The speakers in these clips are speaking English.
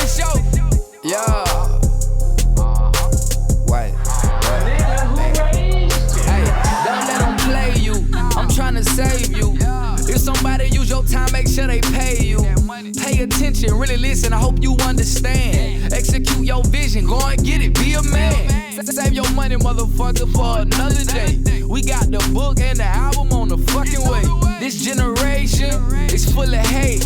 show. Yeah. Wait. Hey, don't let them play you. I'm trying to save you. If somebody use your time, make sure they pay you. Pay attention, really listen, I hope you understand. Execute your vision, go and get it, be a man. Save your money, motherfucker, for another day. We got the book and the album on the fucking way. This generation is full of hate.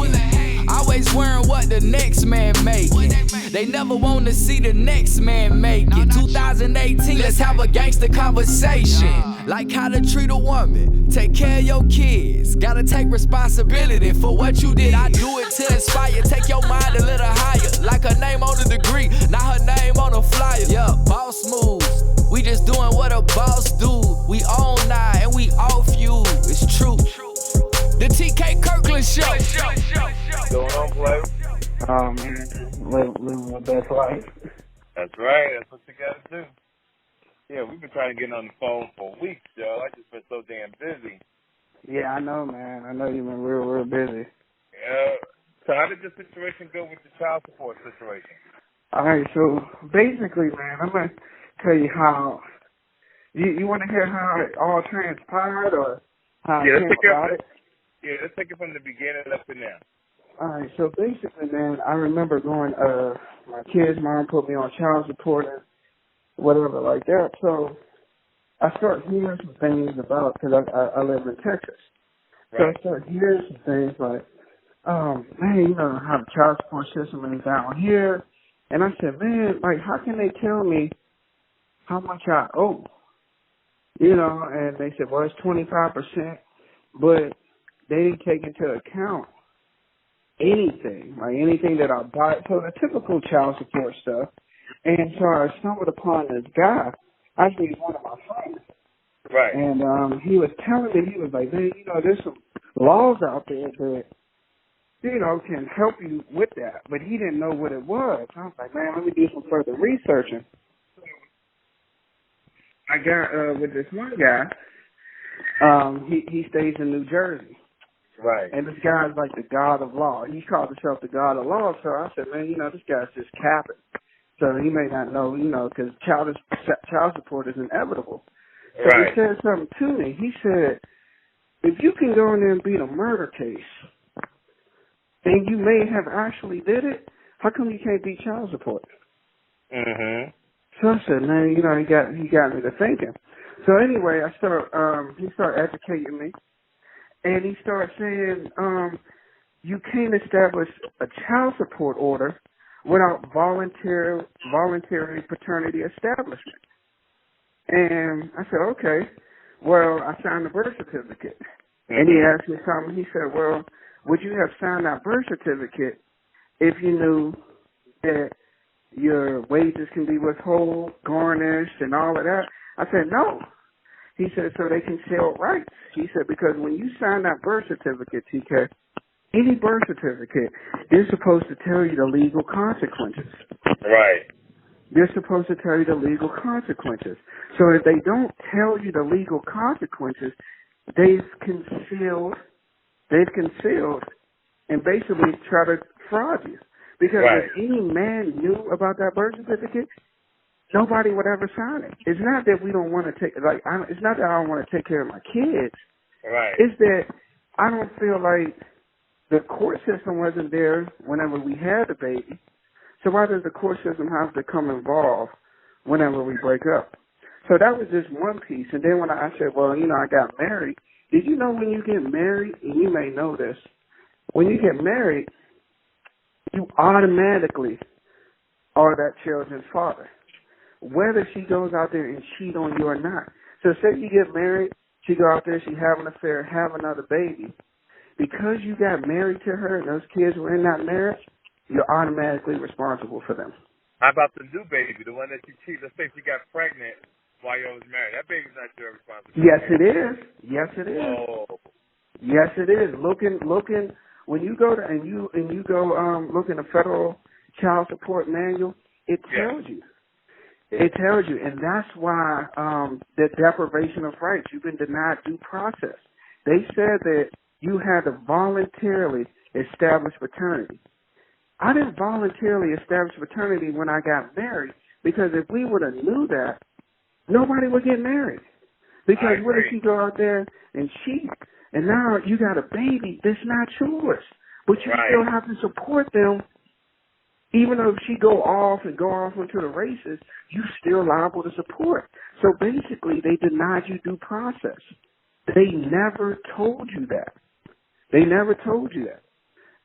Always worrying what the next man making. They never want to see the next man make it. 2018, let's have a gangster conversation. Like how to treat a woman, take care of your kids. Gotta take responsibility for what you did. I do it to inspire, take your mind a little higher. Like her name on the degree, not her name on a flyer. Yeah, boss moves, we just doing what a boss do. We own now and we off you, it's true. The TK Kirkland show. Going on, play? Oh man, living my best life. That's right. That's what you gotta do. Yeah, we've been trying to get on the phone for weeks, yo. I just been so damn busy. Yeah, I know, man. I know you've been real busy. Yeah. So how did the situation go with the child support situation? All right, so basically, man, I'm gonna tell you how. You want to hear how it all transpired, or how I came about it? Yeah, let's take it from the beginning up to now. All right, so basically, man, I remember going. My kid's mom put me on child support and whatever like that. So I started hearing some things about, because I live in Texas. Right. So I started hearing some things like, man, you know how the child support system is down here. And I said, man, like, how can they tell me how much I owe? You know, and they said, well, it's 25%, but they didn't take into account anything, like anything that I buy. So the typical child support stuff. And so I stumbled upon this guy. Actually, he's one of my friends. Right. And he was telling me, he was like, man, you know, there's some laws out there that, you know, can help you with that. But he didn't know what it was. I was like, man, let me do some further researching. I got with this one guy. He stays in New Jersey. Right. And this guy's like the god of law. He called himself the god of law. So I said, man, you know, this guy's just capping. So he may not know, you know, because child support is inevitable. So right. He said something to me. He said, if you can go in there and beat a murder case, and you may have actually did it, how come you can't beat child support? Mm-hmm. So I said, man, you know, he got me to thinking. So anyway, he started educating me, and he started saying, you can't establish a child support order without voluntary paternity establishment. And I said, okay. Well, I signed the birth certificate. Mm-hmm. And he asked me something. He said, well, would you have signed that birth certificate if you knew that your wages can be withheld, garnished, and all of that? I said, no. He said, so they can sell rights. He said, because when you sign that birth certificate, TK, any birth certificate, they're supposed to tell you the legal consequences. Right. They're supposed to tell you the legal consequences. So if they don't tell you the legal consequences, they've concealed and basically try to fraud you. Because right. if any man knew about that birth certificate, nobody would ever sign it. It's not that we don't want to take, it's not that I don't want to take care of my kids. Right. It's that I don't feel like the court system wasn't there whenever we had the baby. So why does the court system have to come involved whenever we break up? So that was just one piece. And then when I said, well, you know, I got married. Did you know when you get married, and you may know this, when you get married, you automatically are that children's father, whether she goes out there and cheat on you or not. So say you get married, she go out there, she have an affair, have another baby. Because you got married to her and those kids were in that marriage, you're automatically responsible for them. How about the new baby, the one that you cheat? Let's say she got pregnant while you was married. That baby's not your responsibility. Yes, it is. Yes, it is. Oh. Yes, it is. Looking. When you go to look in the federal child support manual, it tells you. It tells you, and that's why the deprivation of rights. You've been denied due process. They said that you had to voluntarily establish paternity. I didn't voluntarily establish fraternity when I got married, because if we would have knew that, nobody would get married. Because what if you go out there and cheat, and now you got a baby that's not yours, but you still have to support them. Even though if she go off into the races, you still liable to support. So basically, they denied you due process. They never told you that. They never told you that.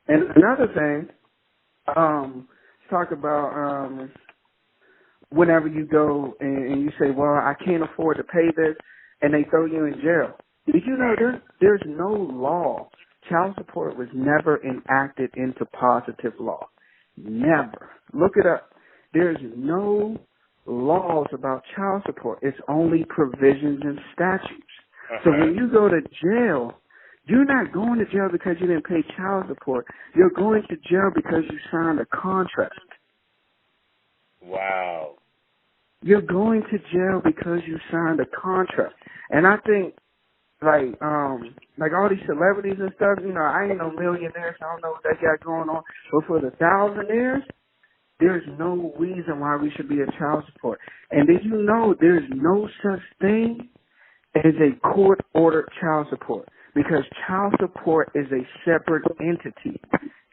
And another thing, talk about whenever you go and you say, well, I can't afford to pay this, and they throw you in jail. Did you know there's no law? Child support was never enacted into positive law. Never. Look it up. There's no laws about child support. It's only provisions and statutes. So when you go to jail, you're not going to jail because you didn't pay child support. You're going to jail because you signed a contract. Wow. You're going to jail because you signed a contract. And I think, like all these celebrities and stuff, you know, I ain't no millionaire, so I don't know what they got going on. But for the thousandaires, there's no reason why we should be a child support. And did you know there's no such thing as a court-ordered child support? Because child support is a separate entity.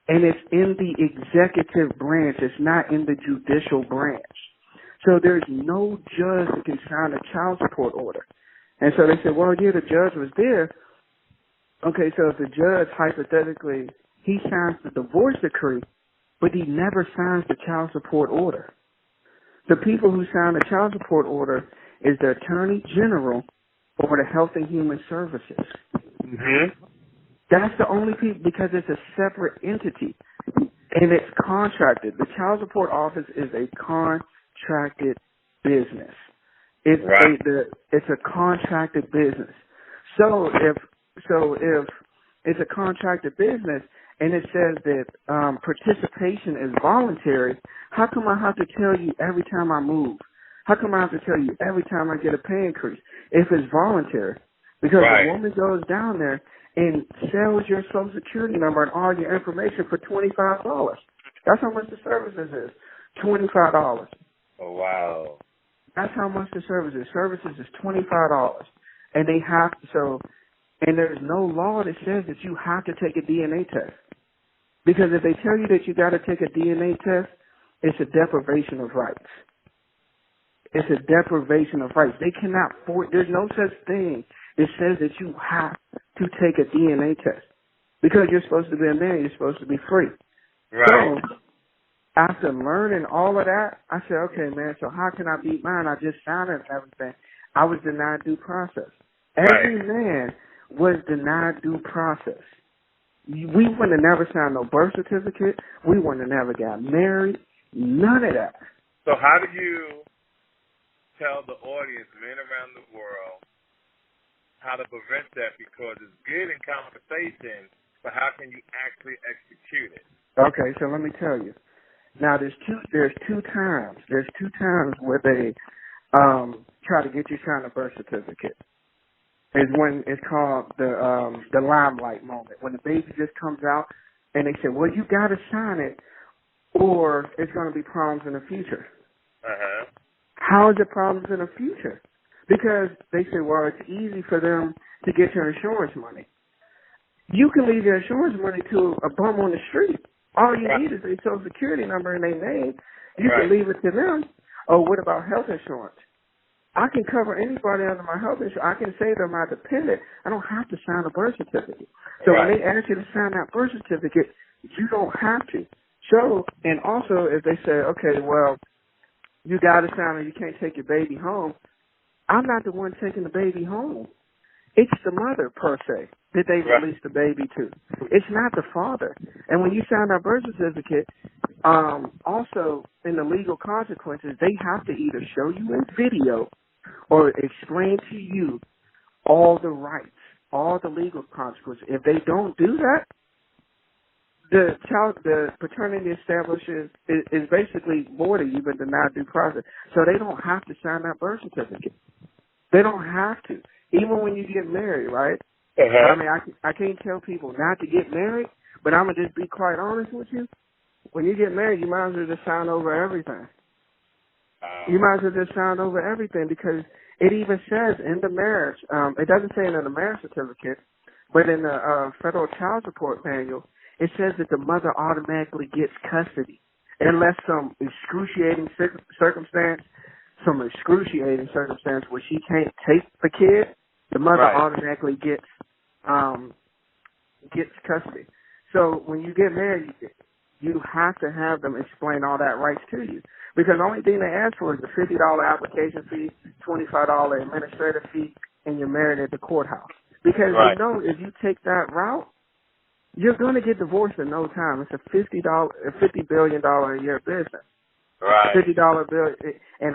And it's in the executive branch. It's not in the judicial branch. So there's no judge that can sign a child support order. And so they said, well, yeah, the judge was there. Okay, so if the judge, hypothetically, he signs the divorce decree, but he never signs the child support order. The people who sign the child support order is the Attorney General or the Health and Human Services. Mm-hmm. That's the only people, because it's a separate entity, and it's contracted. The child support office is a contracted business. It's a contracted business. So if it's a contracted business and it says that participation is voluntary, how come I have to tell you every time I move? How come I have to tell you every time I get a pay increase if it's voluntary? Because the woman goes down there and sells your Social Security number and all your information for $25. That's how much the services is. $25. Oh, wow. That's how much the service is. Services is $25. And they have to, and there's no law that says that you have to take a DNA test. Because if they tell you that you got to take a DNA test, it's a deprivation of rights. It's a deprivation of rights. They cannot there's no such thing that says that you have to take a DNA test. Because you're supposed to be a man, you're supposed to be free. Right. So, after learning all of that, I said, okay, man, so how can I beat mine? I just signed it and everything. I was denied due process. Every man was denied due process. We wouldn't have never signed no birth certificate. We wouldn't have never got married. None of that. So how do you tell the audience, men around the world, how to prevent that? Because it's good in conversation, but how can you actually execute it? Okay, so let me tell you. Now, there's two times where they try to get you to sign a birth certificate. Is when it's called the limelight moment, when the baby just comes out and they say, well, you got to sign it or it's going to be problems in the future. Uh-huh. How is it problems in the future? Because they say, well, it's easy for them to get your insurance money. You can leave your insurance money to a bum on the street. All you need is their Social Security number and their name. You can leave it to them. Oh, what about health insurance? I can cover anybody under my health insurance. I can say they're my dependent. I don't have to sign a birth certificate. So when they ask you to sign that birth certificate, you don't have to. So, and also if they say, okay, well, you got to sign it, you can't take your baby home, I'm not the one taking the baby home. It's the mother, per se, that they release the baby to. It's not the father. And when you sign that birth certificate, also in the legal consequences, they have to either show you in video or explain to you all the rights, all the legal consequences. If they don't do that, the paternity establishes is basically more than you've been denied due process. So they don't have to sign that birth certificate. They don't have to. Even when you get married, right? Uh-huh. I mean, I can't tell people not to get married, but I'm going to just be quite honest with you. When you get married, you might as well just sign over everything. You might as well just sign over everything because it even says in the marriage, it doesn't say it in the marriage certificate, but in the federal child support manual, it says that the mother automatically gets custody unless some excruciating circumstance where she can't take the kid, the mother automatically gets custody. So when you get married, you have to have them explain all that rights to you. Because the only thing they ask for is the $50 application fee, $25 administrative fee, and you're married at the courthouse. Because they know if you take that route, you're going to get divorced in no time. It's a $50 billion a year business. Right. $50 bill, and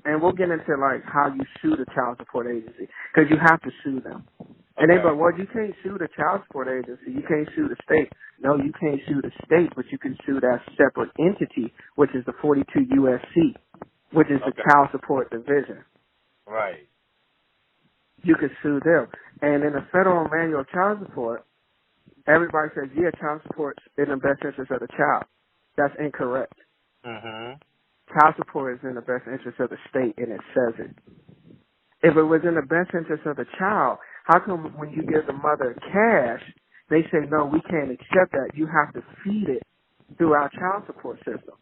and we'll get into like how you sue the child support agency because you have to sue them. And they go, well, you can't sue the child support agency. You can't sue the state. No, you can't sue the state, but you can sue that separate entity, which is the 42 USC, which is the child support division. Right. You can sue them. And in the federal manual of child support, everybody says, yeah, child support's in the best interest of the child. That's incorrect. Mm-hmm. Child support is in the best interest of the state, and it says it. If it was in the best interest of the child, how come when you give the mother cash, they say, no, we can't accept that. You have to feed it through our child support system.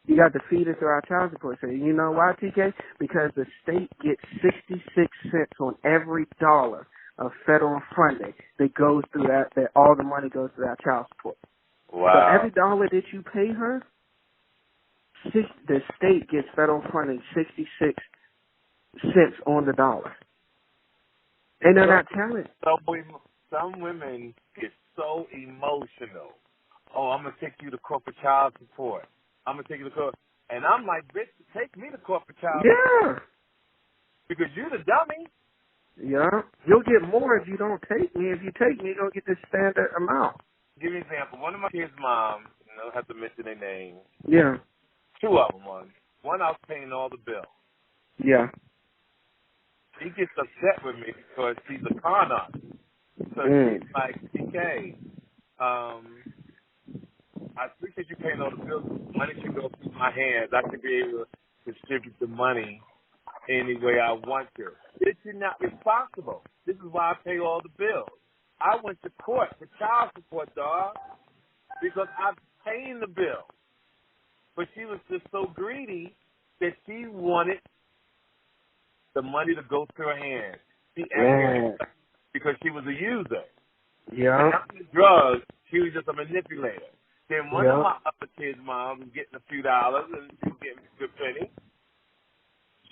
You got to feed it through our child support system. You know why, TK? Because the state gets 66 cents on every dollar of federal funding that goes through that all the money goes through our child support. Wow. So every dollar that you pay her, the state gets federal funding 66 cents on the dollar. And they're not telling. Some women get so emotional. Oh, I'm going to take you to corporate child support. I'm going to take you to court. And I'm like, bitch, take me to corporate child support. Because you're the dummy. Yeah. You'll get more if you don't take me. If you take me, you're going to get the standard amount. Give me an example. One of my kids' moms, I don't have to mention their name. Yeah. Two of them. One I was paying all the bills. Yeah. She gets upset with me because she's a con artist. So she's like, TK, I appreciate you paying all the bills. Money should go through my hands. I should be able to distribute the money any way I want to. This is not responsible. This is why I pay all the bills. I went to court for child support, dog, because I'm paying the bill. But she was just so greedy that she wanted the money to go through her hands. She acted because she was a user. Yeah. Not the drugs, she was just a manipulator. Then one of my other kids' moms was getting a few dollars and she was getting a good penny.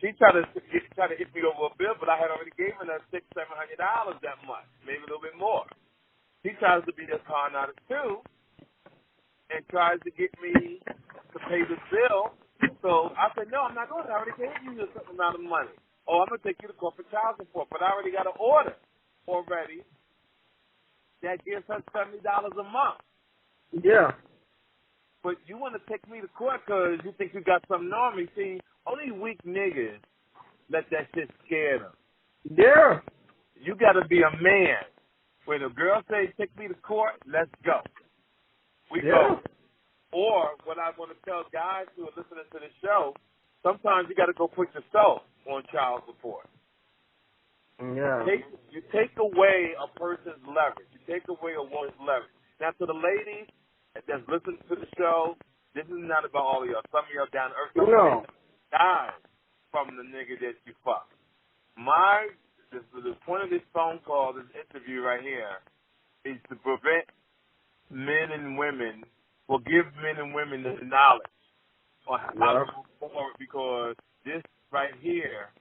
She tried to hit me over a bill, but I had already given her $600-700 that month, maybe a little bit more. She tries to be a con artist too, and tries to get me to pay the bill. So I said, no, I'm not going to. I already gave you a certain amount of money. Oh, I'm going to take you to corporate child support, but I already got an order already that gives her $70 a month. Yeah. But you want to take me to court because you think you got something on me. See, only weak niggas let that shit scare them. Yeah. You got to be a man. When a girl says, take me to court, let's go. We go. Or what I want to tell guys who are listening to the show, sometimes you got to go put yourself on child support. Yeah. You take away a person's leverage. You take away a woman's leverage. Now, to the ladies that's listening to the show, this is not about all of y'all. Some of y'all down to earth. No. Die from the nigga that you fuck. The point of this phone call, this interview right here, is to prevent men and women, or give men and women the knowledge on how to move forward, because this right here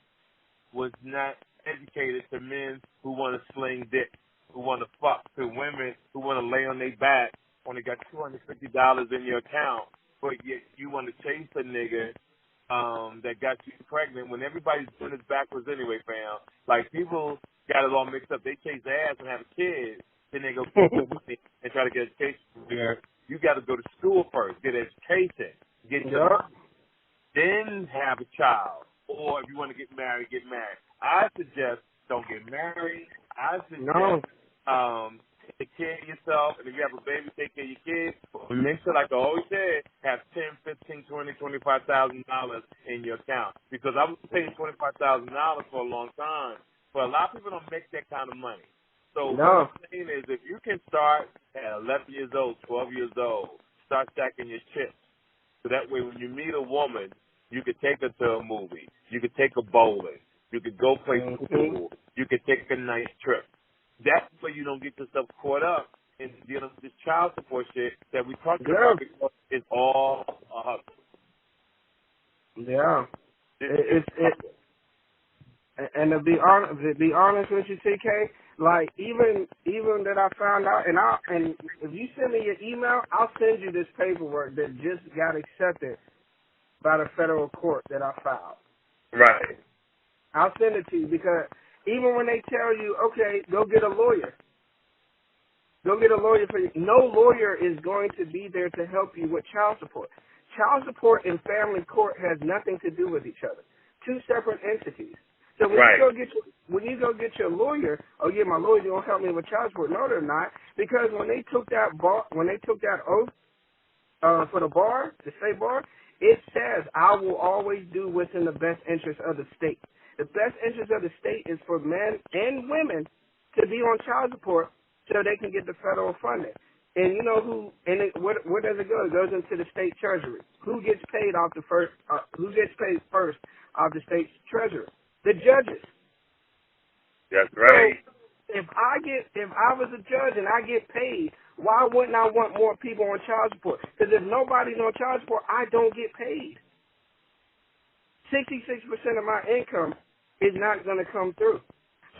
was not educated to men who want to sling dick, who want to fuck, to women who want to lay on their back when they got $250 in your account, but yet you want to chase a nigga that got you pregnant when everybody's doing this backwards anyway, fam. Like, people got it all mixed up. They chase ass and have a kid, then they go get the money and try to get education from there. You got to go to school first, get education, get your money, then have a child. Or if you want to get married, get married. I suggest don't get married. I suggest take care of yourself, and if you have a baby, take care of your kids. Or But make sure, like I always said, have $10, $15, $20, $25,000 in your account. Because I was paying $25,000 for a long time. But a lot of people don't make that kind of money. So what I'm saying is, if you can start at 11 years old, 12 years old, start stacking your chips. So that way when you meet a woman, you could take her to a movie. You could take her bowling. You could go play pool. You could take a nice trip. That's where you don't get yourself caught up in dealing with this child support shit that we talked about, because it's all a hustle. Yeah. And to be honest with you, TK, like even that I found out, and if you send me your email, I'll send you this paperwork that just got accepted by the federal court that I filed. Right. I'll send it to you, because even when they tell you, okay, go get a lawyer. Go get a lawyer for you. No lawyer is going to be there to help you with child support. Child support and family court has nothing to do with each other. Two separate entities. So when you go get your lawyer, oh yeah, my lawyer's gonna help me with child support. No, they're not, because when they took that oath for the bar, the state bar, it says I will always do what's in the best interest of the state. The best interest of the state is for men and women to be on child support so they can get the federal funding. And you know where does it go? It goes into the state treasury. Who gets paid off who gets paid first off the state treasury? The judges. That's right. So if I was a judge and I get paid, why wouldn't I want more people on child support? Because if nobody's on child support, I don't get paid. 66% of my income is not going to come through.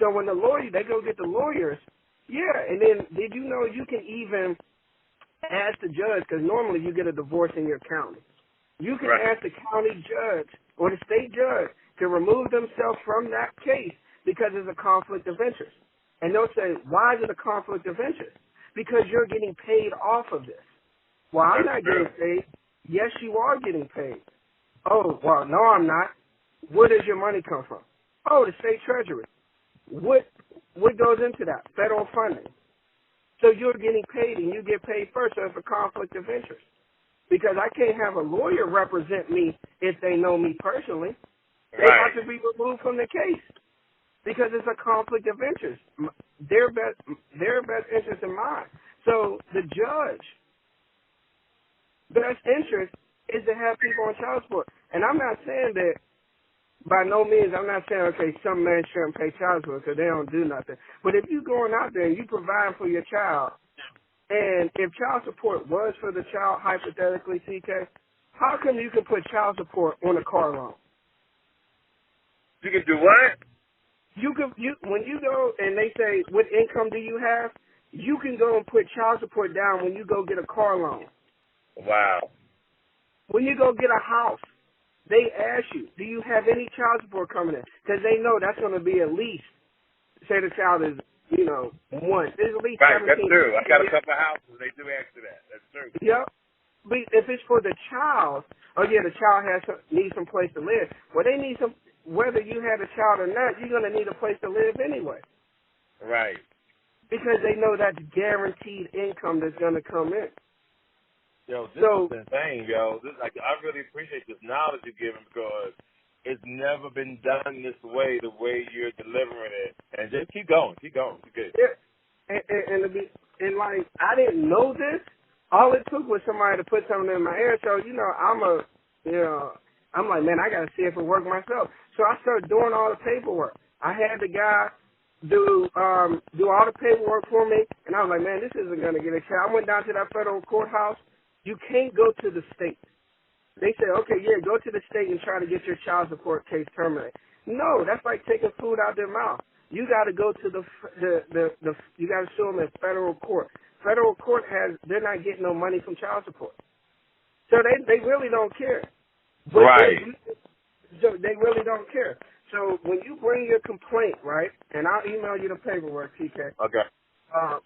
So when they go get the lawyers, yeah, and then did you know you can even ask the judge, because normally you get a divorce in your county. You can ask the county judge or the state judge to remove themselves from that case because there's a conflict of interest. And they'll say, why is it a conflict of interest? Because you're getting paid off of this. Well, I'm not getting paid. Yes, you are getting paid. Oh, well, no, I'm not. Where does your money come from? Oh, the state treasury. What goes into that? Federal funding. So you're getting paid, and you get paid first, so it's a conflict of interest. Because I can't have a lawyer represent me if they know me personally. They have to be removed from the case because it's a conflict of interest. Their best interest in mine. So the judge, best interest is to have people on child support. And I'm not saying that, by no means, I'm not saying, okay, some men shouldn't pay child support because they don't do nothing. But if you're going out there and you provide for your child, and if child support was for the child, hypothetically, TK, how come you can put child support on a car loan? You can do what? When you go and they say, what income do you have? You can go and put child support down when you go get a car loan. Wow. When you go get a house, they ask you, do you have any child support coming in? Because they know that's going to be at least, say the child is, one. There's at least right, 17. That's true. I got a couple of houses. They do ask for that. That's true. Yep. But if it's for the child, the child needs some place to live. Well, they need some, whether you have a child or not, you're going to need a place to live anyway. Right. Because they know that's guaranteed income that's going to come in. Yo, this is insane, yo. I really appreciate this knowledge you're giving, because it's never been done this way, the way you're delivering it. And just keep going. Keep going. It's good. Yeah. And I didn't know this. All it took was somebody to put something in my ear. So, I'm like, man, I got to see if it worked myself. So I started doing all the paperwork. I had the guy do all the paperwork for me. And I was like, man, this isn't going to get accepted. I went down to that federal courthouse. You can't go to the state. They say, okay, yeah, go to the state and try to get your child support case terminated. No, that's like taking food out their mouth. You got to go to you got to sue them in federal court. Federal court they're not getting no money from child support. So they really don't care. But right. They really don't care. So when you bring your complaint, right, and I'll email you the paperwork, TK. Okay.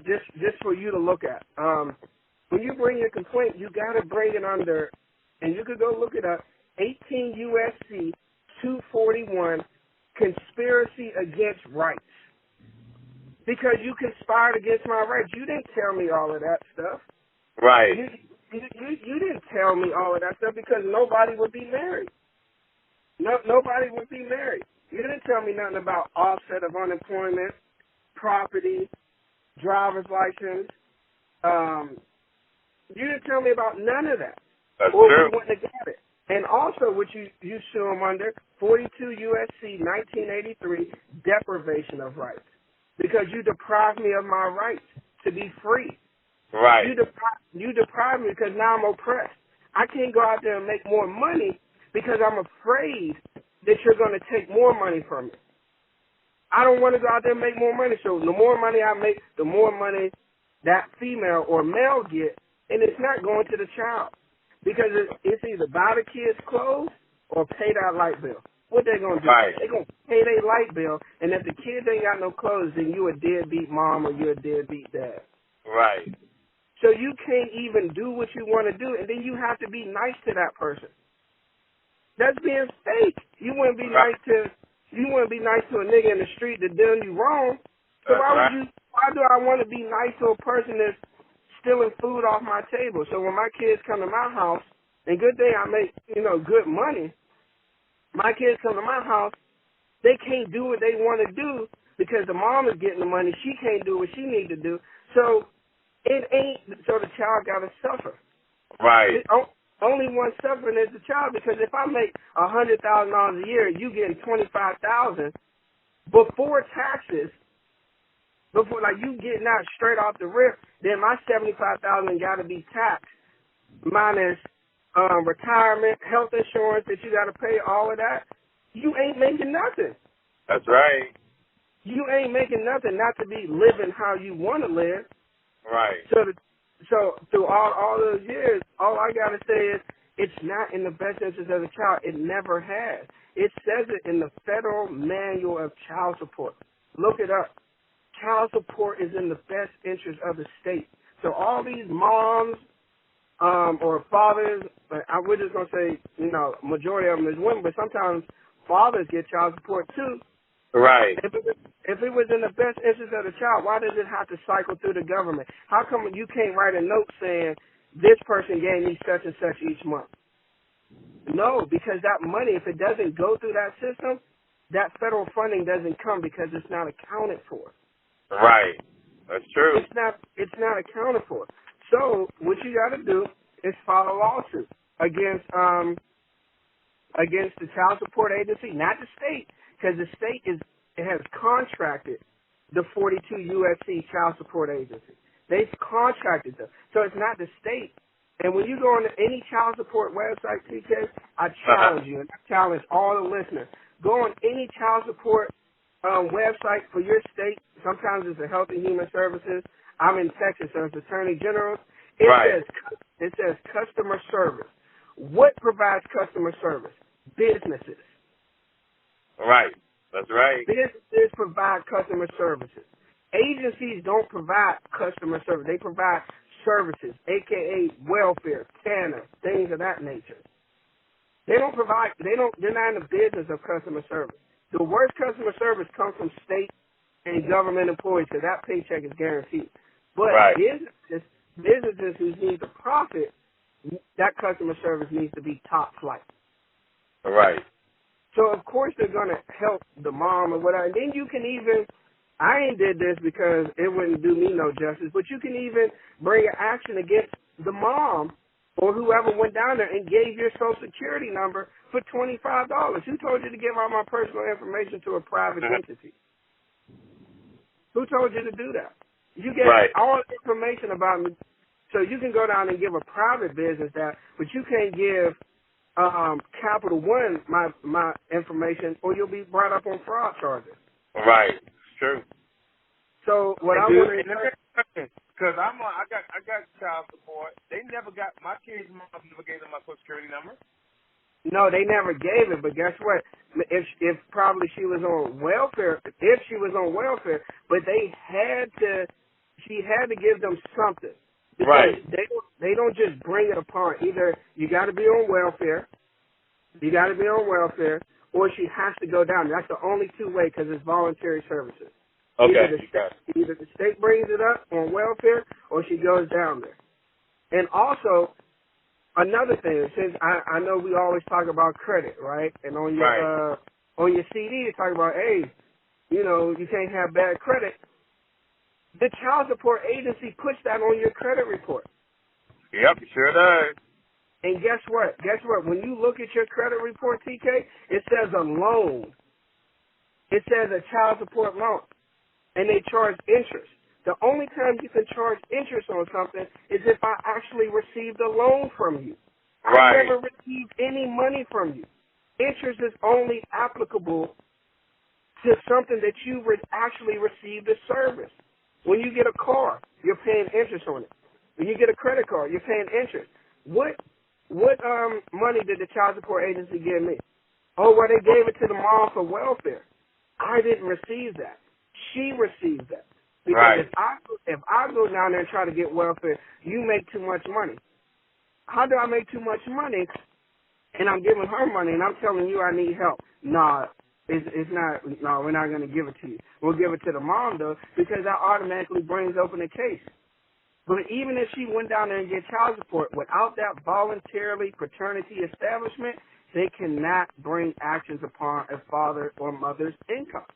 Just for you to look at. When you bring your complaint, you got to bring it under, and you could go look it up, 18 U.S.C. 241, conspiracy against rights. Because you conspired against my rights. You didn't tell me all of that stuff. Right. you didn't tell me all of that stuff because nobody would be married. Nobody would be married. You didn't tell me nothing about offset of unemployment, property, driver's license. You didn't tell me about none of that. That's or true. we wouldn't have got it. And also, what you sue them under, 42 U.S.C. 1983, deprivation of rights. Because you deprived me of my rights to be free. Right. You deprived me because now I'm oppressed. I can't go out there and make more money because I'm afraid that you're going to take more money from me. I don't want to go out there and make more money. So the more money I make, the more money that female or male get, and it's not going to the child. Because it's either buy the kids clothes or pay that light bill. What they going to do? Right. They're going to pay their light bill, and if the kids ain't got no clothes, then you a deadbeat mom or you a deadbeat dad. Right. So you can't even do what you want to do, and then you have to be nice to that person. That's being fake. You wouldn't be nice to a nigga in the street that done you wrong. So why do I want to be nice to a person that's stealing food off my table? So when my kids come to my house, and good day I make, good money, my kids come to my house, they can't do what they want to do because the mom is getting the money. She can't do what she need to do. So the child got to suffer. Right. Only one suffering is the child, because if I make $100,000 a year, you getting $25,000 before taxes, like you getting out straight off the rip, then my $75,000 got to be taxed minus retirement, health insurance that you got to pay, all of that. You ain't making nothing. That's right. You ain't making nothing not to be living how you want to live. Right. So through all those years, all I got to say is it's not in the best interest of the child. It never has. It says it in the Federal Manual of Child Support. Look it up. Child support is in the best interest of the state. So all these moms or fathers, we're just going to say, majority of them is women, but sometimes fathers get child support too. Right. If it was in the best interest of the child, why does it have to cycle through the government? How come you can't write a note saying this person gave me such and such each month? No, because that money, if it doesn't go through that system, that federal funding doesn't come because it's not accounted for. Right. That's true. It's not accounted for. So what you got to do is file a lawsuit against the child support agency, not the state, because the state has contracted the 42 USC child support agency. They've contracted them, so it's not the state. And when you go on to any child support website, TK, I challenge you, and I challenge all the listeners, go on any child support website for your state. Sometimes it's the Health and Human Services. I'm in Texas, so it's Attorney General. It says customer service. What provides customer service? Businesses. Right. That's right. Businesses provide customer services. Agencies don't provide customer service. They provide services, a.k.a. welfare, TANF, things of that nature. They're not in the business of customer service. The worst customer service comes from state and government employees because that paycheck is guaranteed. But businesses who need to profit, that customer service needs to be top flight. Right. So, of course, they're going to help the mom or whatever. And then you can even, I ain't did this because it wouldn't do me no justice, but you can even bring an action against the mom or whoever went down there and gave your Social Security number for $25. Who told you to give out my personal information to a private entity? Who told you to do that? You get all the information about me, so you can go down and give a private business that, but you can't give Capital One my information, or you'll be brought up on fraud charges. Right. It's true. So what I'm wondering, because I got child support. They never got my kids' mom never gave them my Social Security number. No, they never gave it. But guess what? If probably she was on welfare, but she had to give them something. Because they don't just bring it apart. Either you got to be on welfare, or she has to go down. That's the only two ways because it's voluntary services. Okay. Either the state brings it up on welfare or she goes down there. And also, another thing, since I know we always talk about credit, right? And on your CD, you talk about, hey, you know, you can't have bad credit. The child support agency puts that on your credit report. Yep, it sure does. And guess what? When you look at your credit report, TK, it says a loan. It says a child support loan. And they charge interest. The only time you can charge interest on something is if I actually received a loan from you. I never received any money from you. Interest is only applicable to something that you actually received a service. When you get a car, you're paying interest on it. When you get a credit card, you're paying interest. What money did the child support agency give me? Oh, well, they gave it to the mom for welfare. I didn't receive that. She received that. Because if I go down there and try to get welfare, you make too much money. How do I make too much money? And I'm giving her money, and I'm telling you I need help. Nah. It's not, no, we're not going to give it to you. We'll give it to the mom, though, because that automatically brings open a case. But even if she went down there and get child support, without that voluntarily paternity establishment, they cannot bring actions upon a father or mother's income.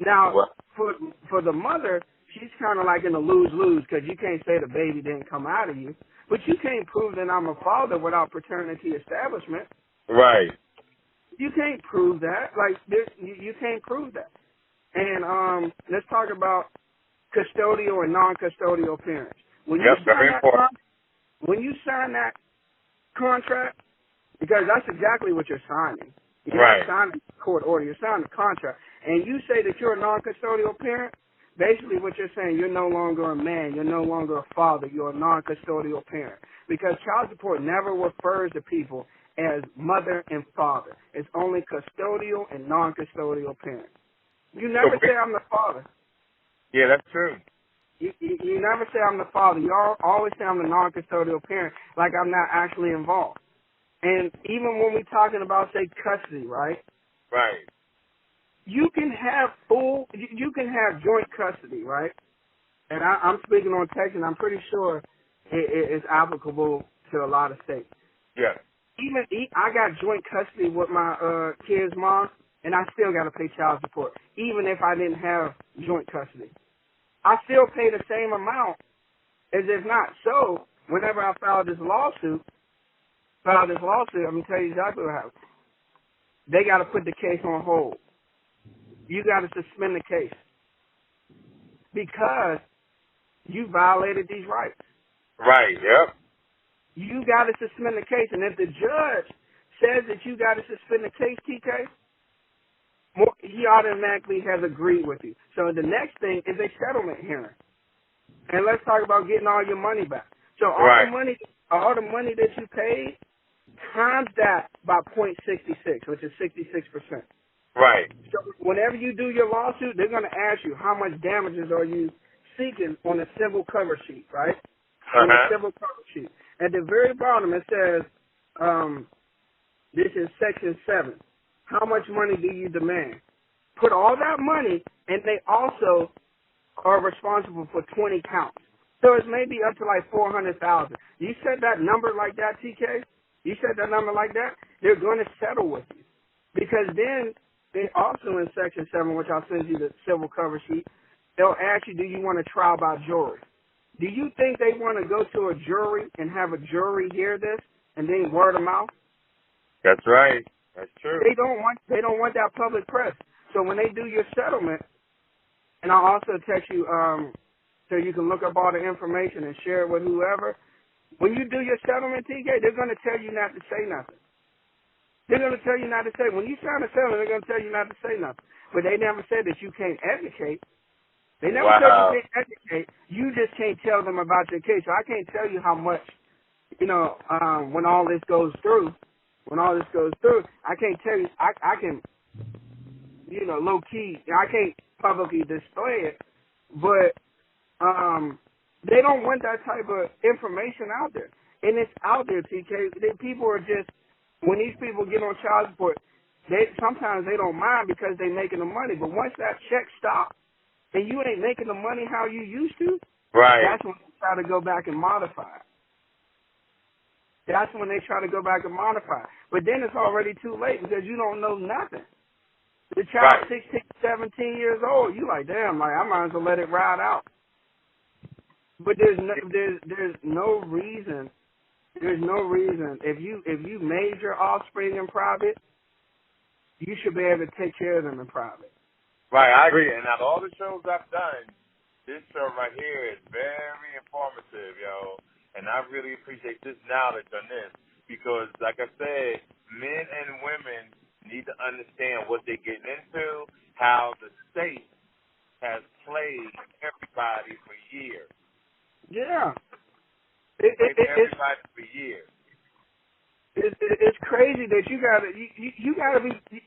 Now, for the mother, she's kind of like in a lose-lose because you can't say the baby didn't come out of you, but you can't prove that I'm a father without paternity establishment. Right. You can't prove that. Like, you can't prove that. And let's talk about custodial and non-custodial parents. When you sign that contract, because that's exactly what you're signing. You're not signing a court order. You're signing a contract. And you say that you're a non-custodial parent, basically what you're saying, you're no longer a man. You're no longer a father. You're a non-custodial parent. Because child support never refers to people as mother and father. It's only custodial and non-custodial parents. You never say I'm the father. Yeah, that's true. You never say I'm the father. You always say I'm the non-custodial parent, like I'm not actually involved. And even when we're talking about, say, custody, right? Right. You can have joint custody, right? And I'm speaking on Texas, and I'm pretty sure it's applicable to a lot of states. Yeah. I got joint custody with my kid's mom, and I still got to pay child support, even if I didn't have joint custody. I still pay the same amount as if not. So whenever I filed this lawsuit, I'm going to tell you exactly what happened. They got to put the case on hold. You got to suspend the case because you violated these rights. Right, yep. You got to suspend the case. And if the judge says that you got to suspend the case, TK, he automatically has agreed with you. So the next thing is a settlement hearing. And let's talk about getting all your money back. So all the money that you paid, times that by 0.66, which is 66%. Right. So whenever you do your lawsuit, they're going to ask you how much damages are you seeking on a civil cover sheet, right? On the civil cover sheet. At the very bottom, it says, this is Section 7. How much money do you demand? Put all that money, and they also are responsible for 20 counts. So it's maybe up to like $400,000. You set that number like that, TK? You set that number like that, they're going to settle with you. Because then they also in Section 7, which I'll send you the civil cover sheet, they'll ask you, do you want a trial by jury? Do you think they want to go to a jury and have a jury hear this and then word of mouth? That's right. That's true. They don't want that public press. So when they do your settlement, and I'll also text you so you can look up all the information and share it with whoever. When you do your settlement, TK, they're going to tell you not to say nothing. They're going to tell you not to say. When you sign a settlement, they're going to tell you not to say nothing. But they never said that you can't educate. They never said you can't educate. You just can't tell them about your case. So I can't tell you how much, when all this goes through, I can't tell you, I can, low key, I can't publicly display it, but they don't want that type of information out there. And it's out there, TK. People are just, when these people get on child support, sometimes they don't mind because they're making the money. But once that check stops and you ain't making the money how you used to, that's when you try to go back and modify it. That's when they try to go back and modify. But then it's already too late because you don't know nothing. The child, 16, 17 years old, you like, damn, like I might as well let it ride out. But there's no reason. There's no reason. If you made your offspring in private, you should be able to take care of them in private. Right, I agree. And out of all the shows I've done, this show right here is very informative, yo. And I really appreciate this knowledge on this because, like I said, men and women need to understand what they're getting into, how the state has played everybody for years. Yeah. Everybody for years. It's crazy that you gotta be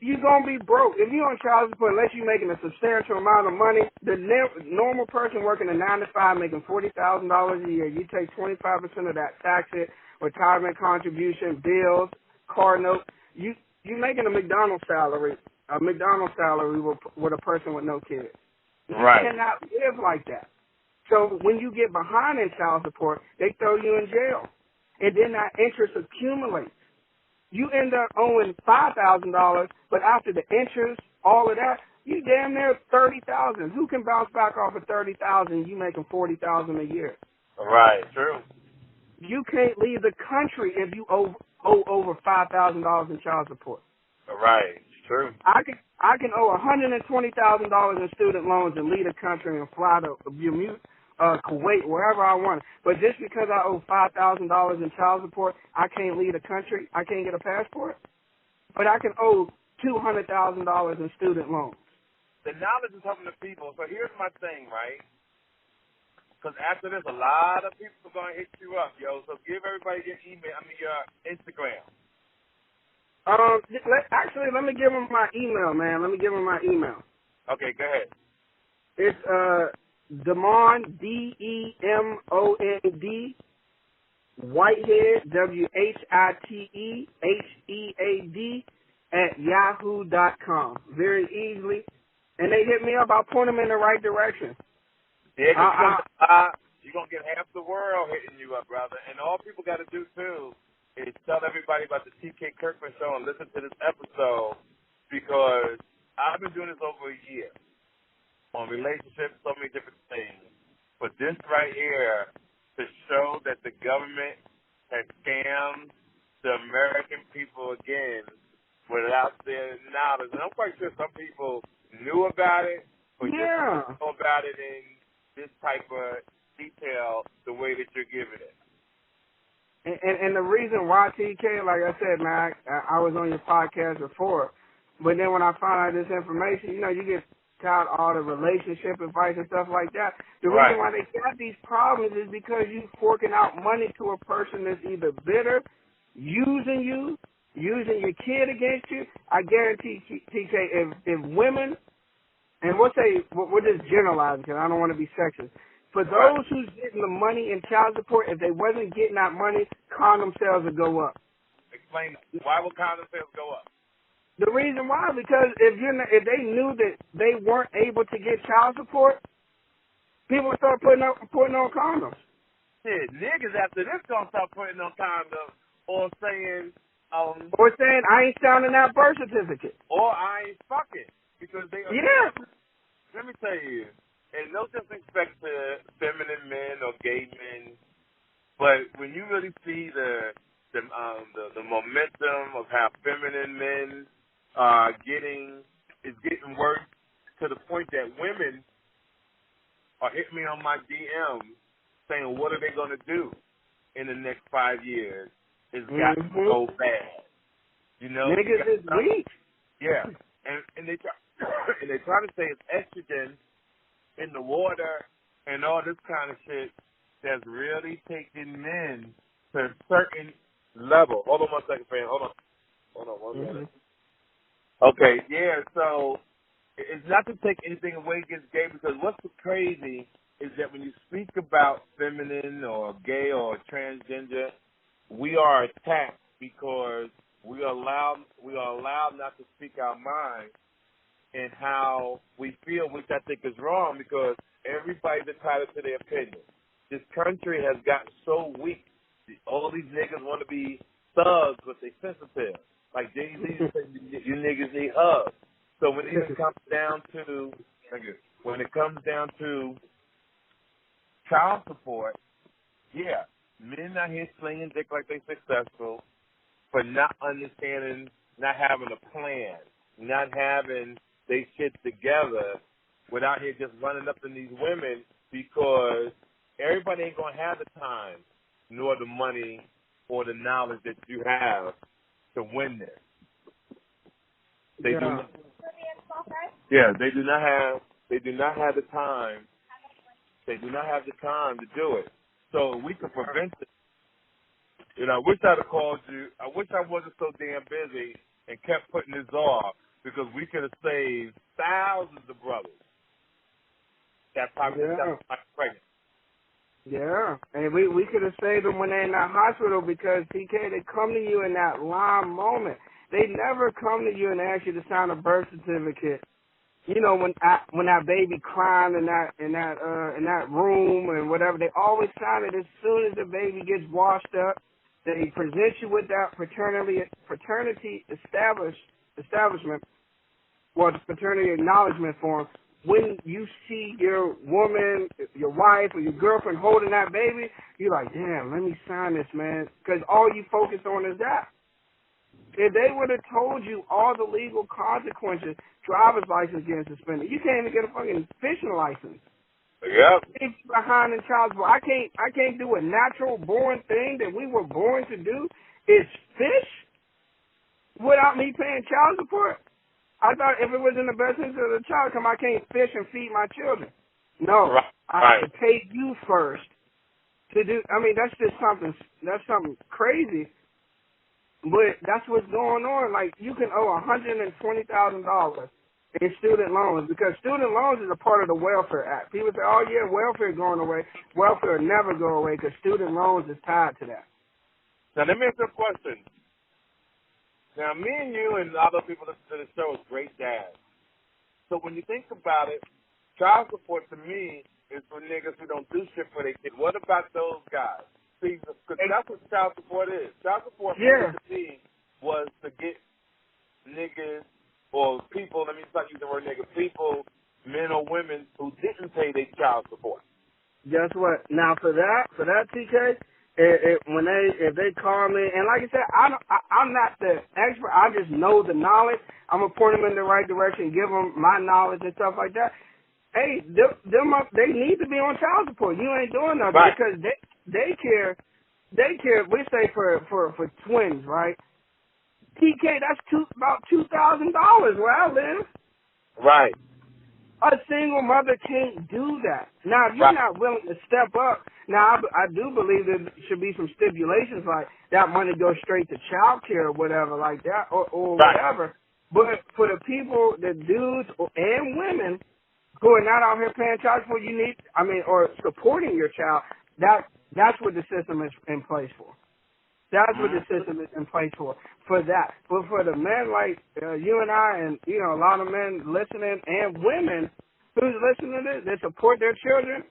you're gonna be broke if you're on child support unless you're making a substantial amount of money. The normal person working a 9 to 5 making $40,000 a year, you take 25% of that, tax it, retirement contribution, bills, car note. You're making a McDonald's salary with a person with no kids. Right. You cannot live like that. So when you get behind in child support, they throw you in jail, and then that interest accumulates. You end up owing $5,000, but after the interest, all of that, you damn near $30,000. Who can bounce back off of $30,000? You making $40,000 a year. Right, true. You can't leave the country if you owe over $5,000 in child support. Right, true. I can owe $120,000 in student loans and leave the country and fly to Kuwait, wherever I want. But just because I owe $5,000 in child support, I can't leave the country. I can't get a passport. But I can owe $200,000 in student loans. The knowledge is helping the people. So here's my thing, right? Because after this, a lot of people are going to hit you up, yo. So give everybody your your Instagram. Actually, let me give them my email, man. Let me give them my email. Okay, go ahead. It's Demond, DEMOND, Whitehead, WHITEHEAD @yahoo.com. Very easily. And they hit me up. I'll point them in the right direction. Yeah, you're going to get half the world hitting you up, brother. And all people got to do, too, is tell everybody about the TK Kirkland Show and listen to this episode because I've been doing this over a year on relationships, so many different things. But this right here to show that the government has scammed the American people again without their knowledge. And I'm quite sure some people knew about it, but just don't know about it in this type of detail the way that you're giving it. And the reason why, TK, like I said, man, I was on your podcast before, but then when I found out this information, you get taught all the relationship advice and stuff like that. The reason why they got these problems is because you forking out money to a person that's either bitter, using you, using your kid against you. I guarantee, TK, if women, and we'll just generalize because I don't want to be sexist. For those who's getting the money in child support, if they wasn't getting that money, condom sales would go up. Explain why would condom sales go up? The reason why, because if they knew that they weren't able to get child support, people would start putting on condoms. Shit, niggas after this gonna start putting on condoms or saying I ain't signing that birth certificate. Or I ain't fucking because they are. Yeah. Let me tell you, and no disrespect to feminine men or gay men, but when you really see the momentum of how feminine men are getting worse to the point that women are hitting me on my DM saying, what are they going to do in the next 5 years? It's got to go bad. Niggas is weak. Yeah. And they try to say it's estrogen in the water and all this kind of shit that's really taking men to a certain level. Hold on 1 second, fam. Hold on 1 minute. Okay, yeah, so it's not to take anything away against gay because what's crazy is that when you speak about feminine or gay or transgender, we are attacked because we are allowed not to speak our mind and how we feel, which I think is wrong because everybody's entitled to their opinion. This country has gotten so weak. All all these niggas want to be thugs, but they sensitive. Like Jay-Z said, you niggas need hugs. So when it comes down to child support, yeah, men out here slinging dick like they successful, but not understanding, not having a plan, not having they shit together, without here just running up to these women because everybody ain't gonna have the time nor the money or the knowledge that you have to win this. They do not. Yeah, they do not have the time. They do not have the time to do it. So we can prevent it. You know, I wish I'd have called you. I wish I wasn't so damn busy and kept putting this off because we could have saved thousands of brothers that probably got pregnant. Yeah, and we could have saved them when they're in that hospital because, TK, they come to you in that lyme moment. They never come to you and ask you to sign a birth certificate. You know, when that baby crying in that room and whatever, they always sign it as soon as the baby gets washed up. They present you with that fraternity establishment, or the fraternity acknowledgement form. When you see your woman, your wife, or your girlfriend holding that baby, you're like, damn, let me sign this, man, because all you focus on is that. If they would have told you all the legal consequences, driver's license getting suspended, you can't even get a fucking fishing license. Yep. If you're behind in child support, I can't do a natural born thing that we were born to do, is fish without me paying child support. I thought if it was in the best interest of the child, I can't fish and feed my children. No, I have to pay you first to do. I mean, that's something crazy. But that's what's going on. Like, you can owe $120,000 in student loans because student loans is a part of the Welfare Act. People say, oh, yeah, welfare is going away. Welfare will never go away because student loans is tied to that. Now, let me ask you a question. Now, me and you and other people listen to the show is great dads. So when you think about it, child support to me is for niggas who don't do shit for their kids. What about those guys? See, because that's what child support is. Child support to me was to get niggas or people, let me start using the word nigga, people, men or women who didn't pay their child support. Guess what? Now for that TK, if they call me, and like I said, I'm not the expert. I just know the knowledge. I'm gonna point them in the right direction, give them my knowledge and stuff like that. Hey, they need to be on child support. You ain't doing nothing because daycare. We say for twins, right? TK, that's about $2,000 where I live. Right. A single mother can't do that. Now, if you're not willing to step up, now I do believe there should be some stipulations like that money goes straight to child care or whatever like that or whatever. But for the people, the dudes and women who are not out here paying child support, or supporting your child, that's what the system is in place for. That's what the system is in place for that. But for the men like you and I and, a lot of men listening and women who's listening to this that support their children,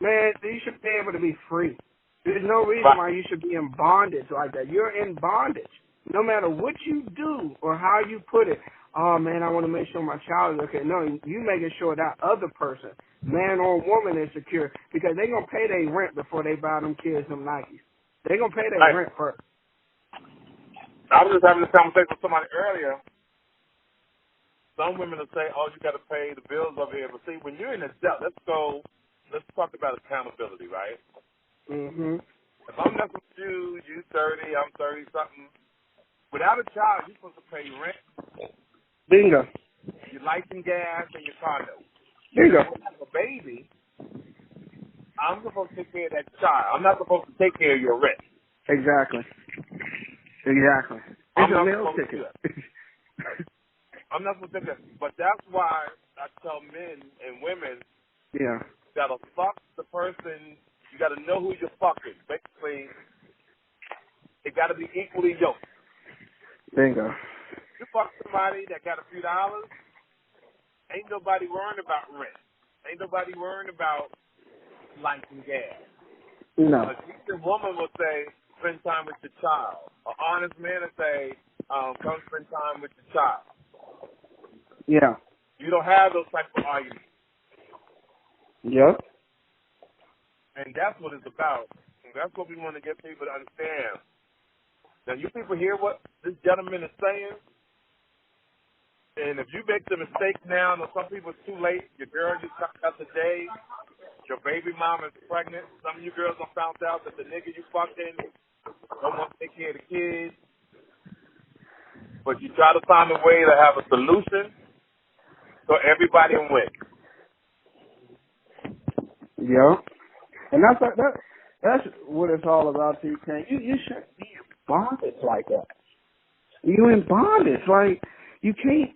man, you should be able to be free. There's no reason why you should be in bondage like that. You're in bondage. No matter what you do or how you put it, oh, man, I want to make sure my child is okay. No, you making sure that other person, man or woman, is secure because they're going to pay their rent before they buy them kids some Nikes. They're going to pay their rent first. I was just having this conversation with somebody earlier. Some women will say, oh, you got to pay the bills over here. But see, when you're in a debt, let's talk about accountability, right? Mm-hmm. If I'm messing with you 30, I'm 30-something. Without a child, you're supposed to pay your rent. Bingo. Your lights and gas and your car note. Bingo. When I have a baby, I'm supposed to take care of that child. I'm not supposed to take care of your rent. Exactly. It's a meal ticket. I'm not supposed to take that. But that's why I tell men and women, you got to fuck the person. You got to know who you're fucking. Basically, it got to be equally yoked. Bingo. You fuck somebody that got a few dollars, ain't nobody worrying about rent. Ain't nobody worrying about lights and gas. No. A decent woman will say, spend time with your child. An honest man will say, come spend time with your child. Yeah. You don't have those type of arguments. Yep. And that's what it's about. And that's what we want to get people to understand. Now, you people hear what this gentleman is saying? And if you make the mistake now, and some people it's too late, your girl just found out today, your baby mom is pregnant. Some of you girls have found out that the nigga you fucking don't want to take care of the kids. But you try to find a way to have a solution so everybody can win. Yep. And that's what it's all about, TK. You shouldn't be in bondage like that. You in bondage. Like, you can't,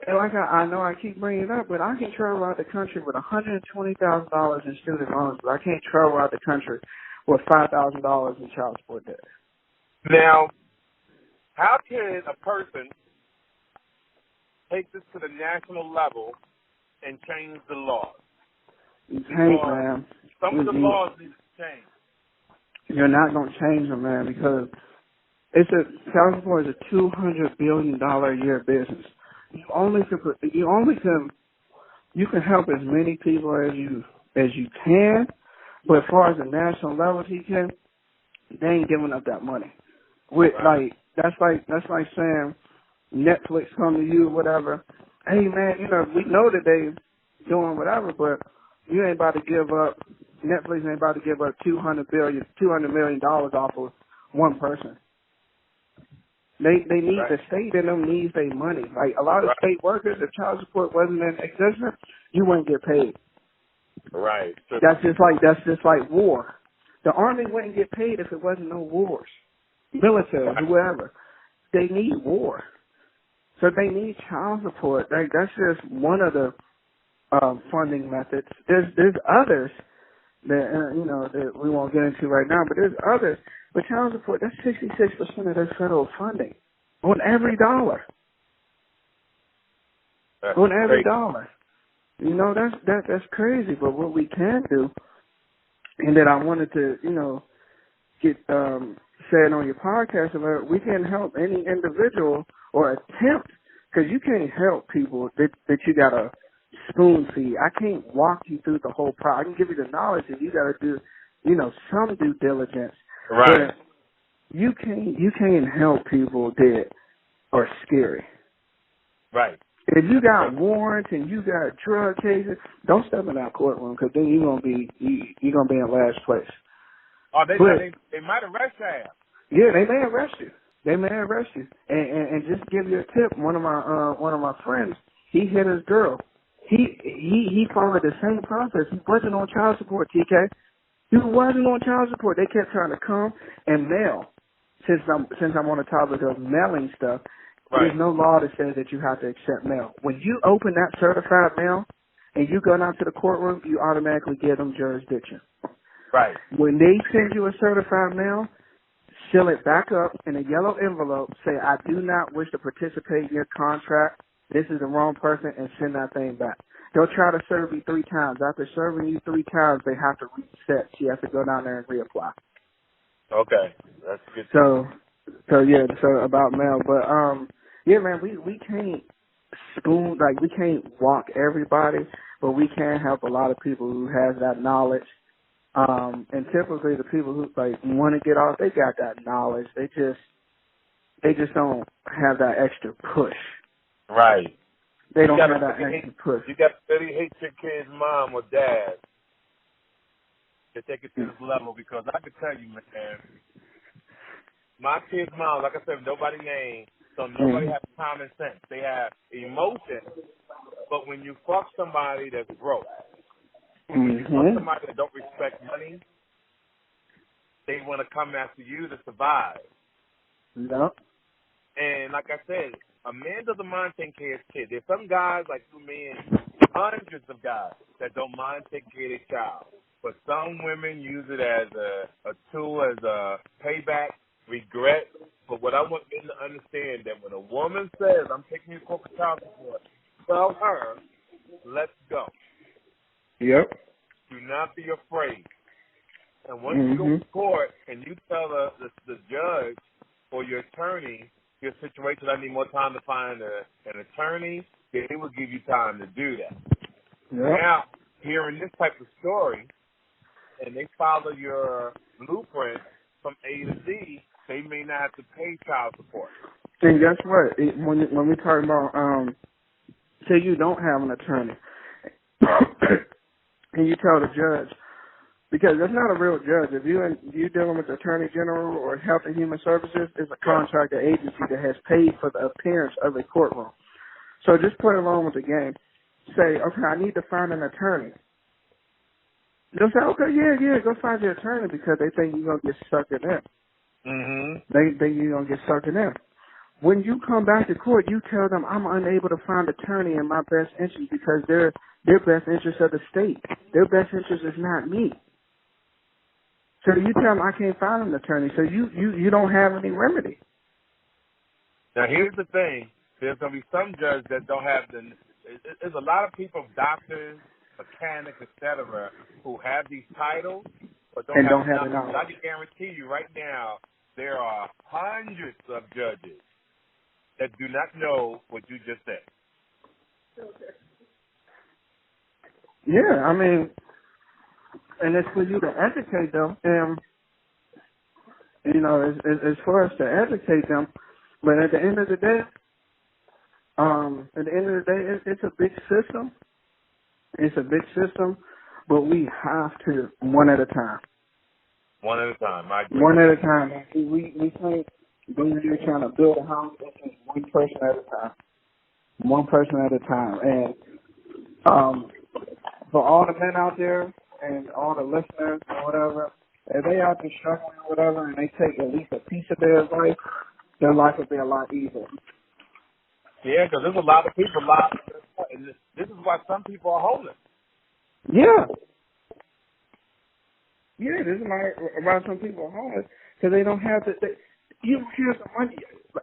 like I know I keep bringing it up, but I can travel out the country with $120,000 in student loans, but I can't travel out the country with $5,000 in child support debt. Now, how can a person take this to the national level and change the laws? You can't, man. Some of the laws need to change. You're not going to change them, man, because child support is a $200 billion a year business. You can help as many people as you can, but as far as the national level, TK, they ain't giving up that money. Right. That's like saying Netflix come to you, whatever. Hey man, we know that they doing whatever, but you ain't about to give up. Netflix ain't about to give up $200 million off of one person. They need right. The state in them needs their money. Like a lot of right. state workers, if child support wasn't in existence, you wouldn't get paid. Right. That's just like war. The army wouldn't get paid if it wasn't no wars. Military, right. whoever, they need war. So they need child support. Like that's just one of the funding methods. There's others that that we won't get into right now, but there's others. But child support, that's 66% of their federal funding on every dollar. That's on every crazy. dollar. That's crazy. But what we can do, and that I wanted to get said on your podcast about, we can help any individual or attempt, because you can't help people that you got to spoon feed. I can't walk you through the whole process. I can give you the knowledge, and you got to do, some due diligence. Right. But you can't help people that are scary. Right. If you got warrants and you got drug cases, don't step in that courtroom, because then you're gonna be in last place. Oh, they might arrest you. Yeah, they may arrest you. And just to give you a tip, one of my friends, he hit his girl. He followed the same process. He wasn't on child support, TK. He wasn't on child support. They kept trying to come and mail. Since I'm on the topic of mailing stuff, right. There's no law that says that you have to accept mail. When you open that certified mail and you go down to the courtroom, you automatically give them jurisdiction. Right. When they send you a certified mail, seal it back up in a yellow envelope, say, I do not wish to participate in your contract. This is the wrong person, and send that thing back. They'll try to serve you 3 times. After serving you 3 times, they have to reset. So you have to go down there and reapply. Okay. That's good. So about mail. But, yeah, man, we can't we can't walk everybody, but we can help a lot of people who has that knowledge. And typically the people who want to get off, they got that knowledge. They just don't have that extra push. Right. They don't have that extra push. You got to really hate your kid's mom or dad to take it to this level, because I can tell you, man, my kid's mom, like I said, nobody named, so nobody has common sense. They have emotion, but when you fuck somebody that's broke, when you fuck somebody that don't respect money, they want to come after you to survive. No. And like I said, a man doesn't mind taking care of his kid. There's some guys like you, me, and hundreds of guys that don't mind taking care of their child. But some women use it as a tool, as a payback, regret. But what I want men to understand, that when a woman says, I'm taking you for child support, tell her, let's go. Yep. Do not be afraid. And once you go to court and you tell the judge or your attorney your situation, I need more time to find an attorney, they will give you time to do that. Yep. Now, hearing this type of story, and they follow your blueprint from A to Z, they may not have to pay child support. And guess what? When we talk about, say you don't have an attorney, and you tell the judge, because that's not a real judge. If you're dealing with the Attorney General or Health and Human Services, it's a contractor agency that has paid for the appearance of a courtroom. So just play along with the game. Say, okay, I need to find an attorney. They'll say, okay, yeah, go find your attorney because they think you're going to get sucked in. They think you're going to get sucked in. When you come back to court, you tell them, I'm unable to find an attorney in my best interest because their best interest of the state. Their best interest is not me. So you tell them I can't find an attorney, so you don't have any remedy. Now here's the thing: there's gonna be some judges that don't have there's a lot of people, doctors, mechanics, etc., who have these titles but don't have enough. I can guarantee you right now there are hundreds of judges that do not know what you just said. Yeah, I mean. And it's for you to educate them, and it's for us to educate them. But at the end of the day, it's a big system. It's a big system, but we have to one at a time. One at a time. I agree. One at a time. We think when you're trying to build a house, it's one person at a time. One person at a time, and for all the men out there. And all the listeners or whatever, if they out there struggling or whatever, and they take at least a piece of their life will be a lot easier. Yeah, because there's a lot of people, and this is why some people are homeless. Yeah. Yeah, this is why some people are homeless, because they don't have you don't have the money.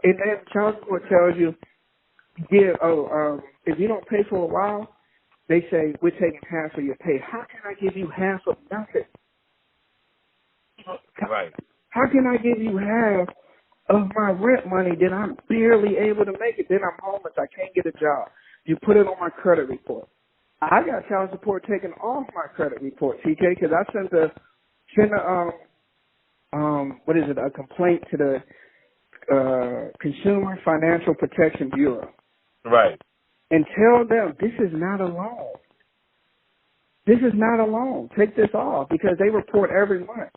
And then child support tells you, if you don't pay for a while, they say, we're taking half of your pay. How can I give you half of nothing? Right. How can I give you half of my rent money that I'm barely able to make it? Then I'm homeless. I can't get a job. You put it on my credit report. I got child support taken off my credit report, TK, because I sent a complaint to the Consumer Financial Protection Bureau. Right. And tell them this is not a loan. This is not a loan. Take this off because they report every month.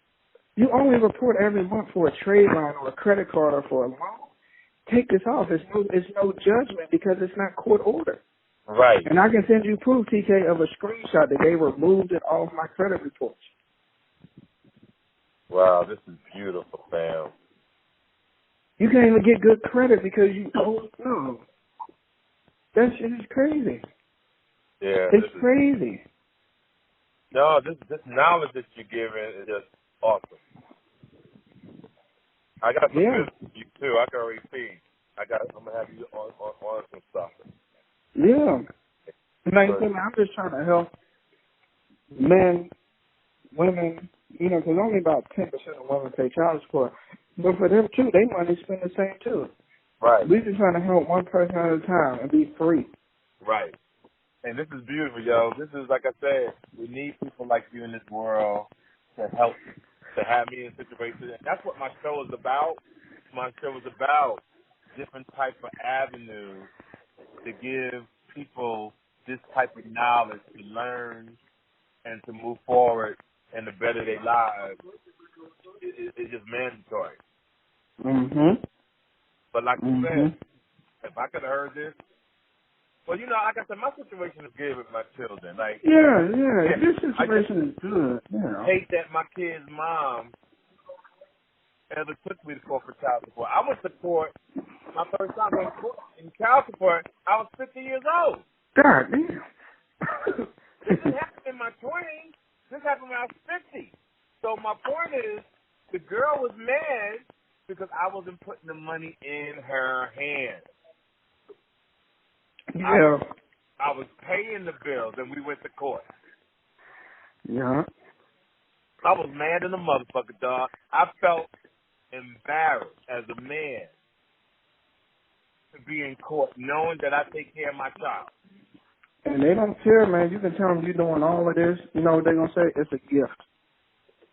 You only report every month for a trade line or a credit card or for a loan. Take this off. It's no judgment because it's not court order. Right. And I can send you proof, TK, of a screenshot that they removed it off my credit reports. Wow, this is beautiful, fam. You can't even get good credit because you owe no. That shit is crazy. Yeah. It's crazy. No, this knowledge that you're giving is just awesome. I got some good for you too. I can already see. I'm gonna have you on some stuff. Yeah. Like I said, I'm just trying to help men, women, because only about 10% of women pay child support. But for them too, they money spend the same too. Right. We're just trying to help one person at a time and be free. Right. And this is beautiful, yo. This is, like I said, we need people like you in this world to help, to have me in situations. And that's what my show is about. My show is about different types of avenues to give people this type of knowledge to learn and to move forward and to better their lives. It's just mandatory. Mm-hmm. But like you said, if I could have heard this, well, like I said, my situation is good with my children. Like, this situation is good. I hate that my kid's mom ever took me to court for child support. I went to court, my first time in child support, I was 50 years old. God damn. This didn't happen in my 20s. This happened when I was 50. So my point is, the girl was mad because I wasn't putting the money in her hands. Yeah. I was paying the bills, and we went to court. Yeah. I was mad in the motherfucker, dog. I felt embarrassed as a man to be in court knowing that I take care of my child. And they don't care, man. You can tell them you're doing all of this. You know what they're going to say? It's a gift.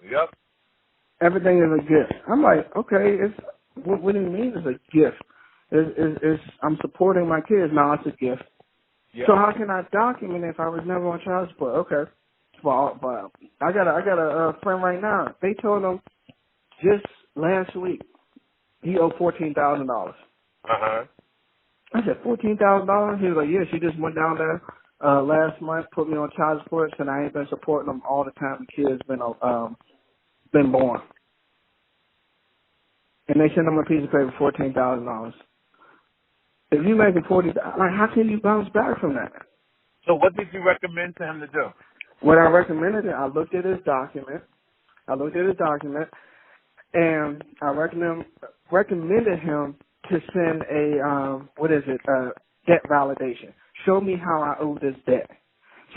Yep. Everything is a gift. I'm like, okay, what do you mean it's a gift? I'm supporting my kids. No, it's a gift. Yep. So how can I document if I was never on child support? Okay. But I got a friend right now. They told him just last week he owed $14,000. Uh-huh. I said, $14,000? He was like, yeah, she just went down there last month, put me on child support, and I ain't been supporting them all the time the kids been born. And they sent them a piece of paper, $14,000. If you making $40,000, like, how can you bounce back from that? So what did you recommend to him to do? What I recommended, I looked at his document, and I recommended him to send a, debt validation. Show me how I owe this debt.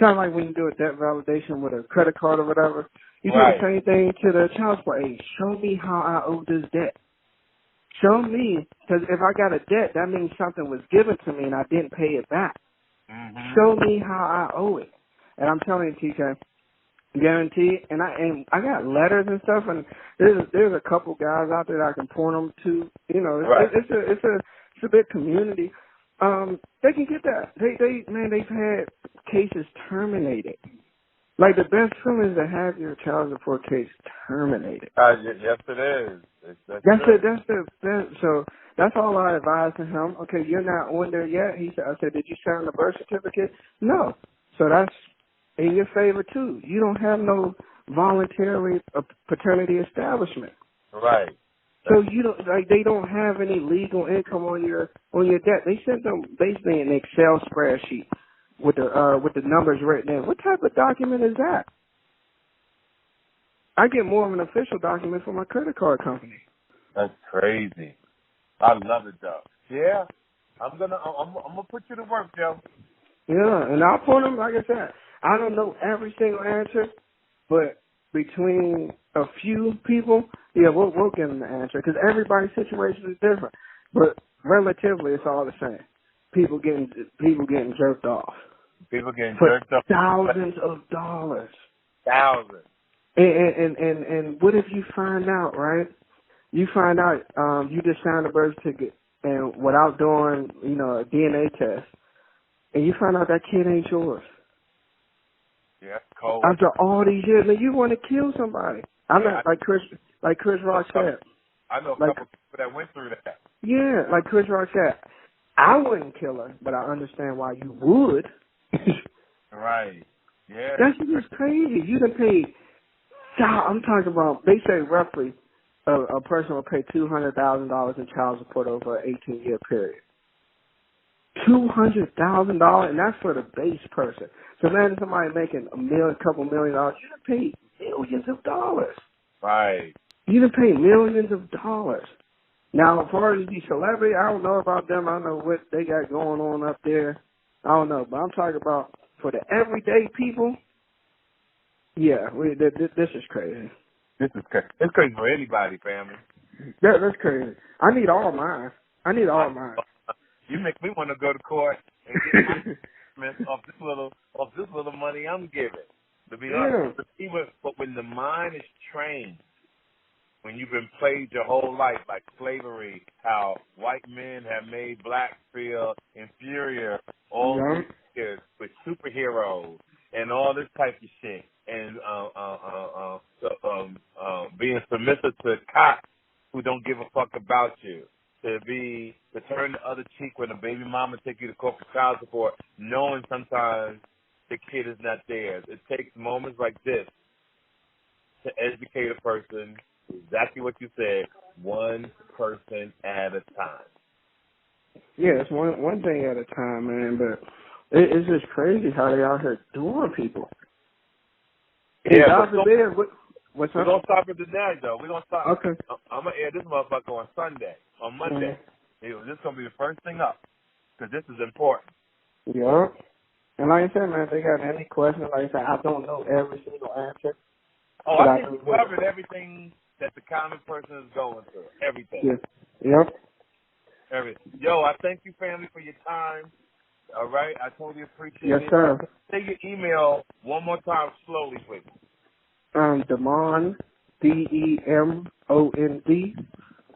Sound like when you do a debt validation with a credit card or whatever, you do the same thing to the child support aid. Show me how I owe this debt. Show me, because if I got a debt, that means something was given to me and I didn't pay it back. Mm-hmm. Show me how I owe it. And I'm telling you, TK, guaranteed. And I got letters and stuff, and there's a couple guys out there that I can point them to. You know, it's a big community. They can get that. They've had cases terminated. Like, the best feeling is to have your child support case terminated. Yes, it is. So that's all I advised to him. Okay, you're not on there yet. I said, did you sign the birth certificate? No. So that's in your favor too. You don't have no voluntary paternity establishment. Right. So they don't have any legal income on your debt. They sent them basically an Excel spreadsheet with the numbers written in. What type of document is that? I get more of an official document from my credit card company. That's crazy. I love it though. Yeah. I'm gonna put you to work, Joe. Yeah, and I'll point them, like I said, I don't know every single answer, but between a few people, yeah, we'll give them the answer, because everybody's situation is different. But relatively, it's all the same. People getting jerked off. People getting jerked off. Thousands of dollars. Thousands. And what if you find out, right? You find out you just signed a birth certificate and without doing, a DNA test, and you find out that kid ain't yours. Yeah, cold. After all these years, and you want to kill somebody. Like Chris Rock said. I know a couple people that went through that. Yeah, like Chris Rock said, I wouldn't kill her, but I understand why you would. Right. Yeah. That's just crazy. You can pay. I'm talking about. They say roughly a person will pay $200,000 in child support over an 18-year period. $200,000, and that's for the base person. So imagine somebody making a couple $1 million. You can pay millions of dollars. Right. You can pay millions of dollars. Now, as far as the celebrity, I don't know about them. I don't know what they got going on up there. I don't know, but I'm talking about for the everyday people. Yeah, this is crazy. This is crazy. It's crazy for anybody, family. That's crazy. I need all mine. You make me want to go to court and get off this little money I'm giving. To be honest, but when the mind is trained, when you've been played your whole life, like slavery, how white men have made blacks feel inferior all these years with superheroes and all this type of shit, and being submissive to cops who don't give a fuck about you, to turn the other cheek when a baby mama take you to court for child support, knowing sometimes the kid is not theirs. It takes moments like this to educate a person. Exactly what you said, one person at a time. Yeah, it's one thing at a time, man, but it's just crazy how they out here doing people. Yeah, what's we're going to stop it tonight, though. We're going to stop. Okay. I'm going to air this motherfucker on Monday. Mm-hmm. This is going to be the first thing up, because this is important. Yeah. And like I said, man, if they got any questions, like I said, I don't know every single answer. Oh, I think you covered everything that the common person is going through. Everything. Yeah. Yep. Everything. Yo, I thank you, family, for your time. All right? I totally appreciate Yes, it. sir. Say your email one more time slowly, please. Demond, DEMOND,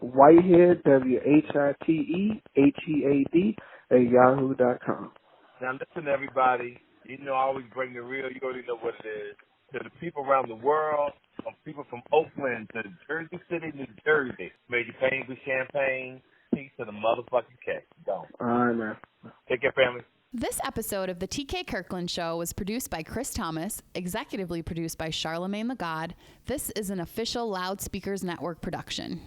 Whitehead, WHITEHEAD, @yahoo.com. Now, listen, everybody. You know I always bring the real. You already know what it is. To the people around the world, from people from Oakland to Jersey City, New Jersey. May you pain with champagne. Peace to the motherfucking K. Go. All right, man. Take care, family. This episode of the TK Kirkland Show was produced by Chris Thomas, executively produced by Charlemagne the God. This is an official Loudspeakers Network production.